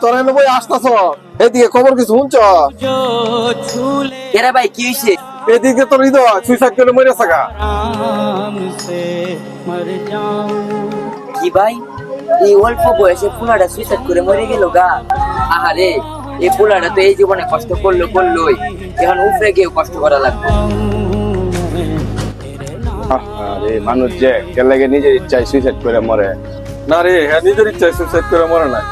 তোরা এনে বই আসতাছ এদিকে খবর কিছু শুনছ? এরা ভাই কি হইছে? এদিকে তোর হৃদয় সুইসাইড করে মরে থাকা। কি ভাই, এই অল্প বয়সে পোলাটা সুইসাইড করে মরে গেল গা? আহারে, এই পোলাটা তো এই জীবনে কষ্ট করলোই, এখন উপরে গিয়ে কষ্ট করা লাগবে। আরে মানুষ যে কেলাগে নিজের ইচ্ছায় সুইসাইড করে মরে। না রে, হ্যাঁ নিজের ইচ্ছায় সুইসাইড করে মরে নাই,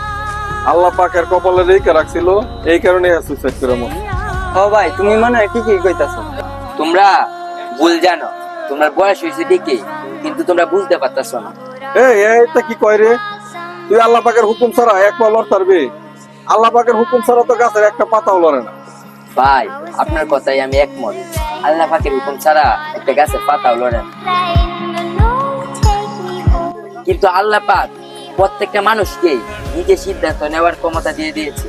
আল্লাহ পাকের কপালে রেখে রাখছিল, এই কারণে হ্যাঁ সুইসাইড করে মরে। ও ভাই, তুমি মনে হয় ঠিকই কইতাছো। তোমরা ভুল জানো, তোমার বয়স হয়েছে ঠিকই, কিন্তু তোমরা বুঝতে পারতাছো না। এটা কি কয় রে? তুই আল্লাহ পাকের হুকুম ছাড়া এক পা লড় পারবি? আল্লাহ পাকের হুকুম ছাড়া তো গাছের একটা পাতাও লড়ে না। ভাই, আপনার কথাই আমি একমত। আল্লাহ পাকের হুকুম ছাড়া একটা গাছের পাতাও লড়ে না। কিন্তু আল্লাহ পাক প্রত্যেকটা মানুষকে নিজের সিদ্ধান্ত নেওয়ার ক্ষমতা দিয়ে দিয়েছে।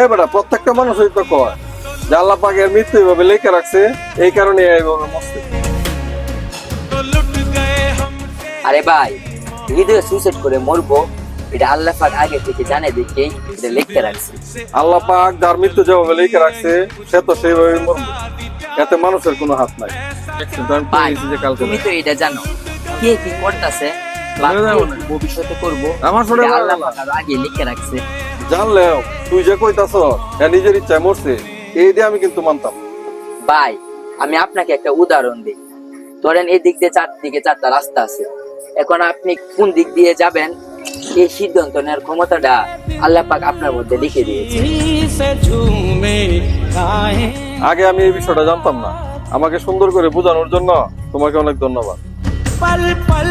বেটা, প্রত্যেকটা মানুষই তো কয় যে আল্লাহ পাকের মৃত্যু এইভাবে লেখা রাখছে, এই কারণে এইভাবে মরছে। আরে ভাই, হৃদয়ে সুইসাইড করে মরবো এটা আল্লাহ পাক আগে থেকে জানে দেখেই এটা লিখতে রাখছে। আল্লাহ পাক যার মৃত্যু যেভাবে লেখা রাখছে সে তো সেইভাবে মরবে, এতে মানুষের কোনো হাত নাই। ভাই, তুমি তো এটা জানো কে কি করতেছে, ভবিষ্যতে করবো আমার ছোট এটা আল্লাহ পাক আগে লিখে রাখছে। জানলেও তুই যে কইতাছ নিজের ইচ্ছায় মরছে, এই দিয়ে আমি কিন্তু মানতাম। ভাই, আমি আপনাকে একটা উদাহরণ দিই। ধরেন এই দিক দিয়ে চারদিকে চারটা রাস্তা আছে, এখন আপনি কোন দিক দিয়ে যাবেন এই সিদ্ধান্ত নেওয়ার ক্ষমতাটা আল্লাহ পাক আপনার মধ্যে লিখে দিয়েছে। আগে আমি এই বিষয়টা জানতাম না, আমাকে সুন্দর করে বোঝানোর জন্য তোমাকে অনেক ধন্যবাদ। पल पल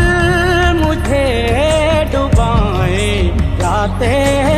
मुझे डुबाए जाते हैं।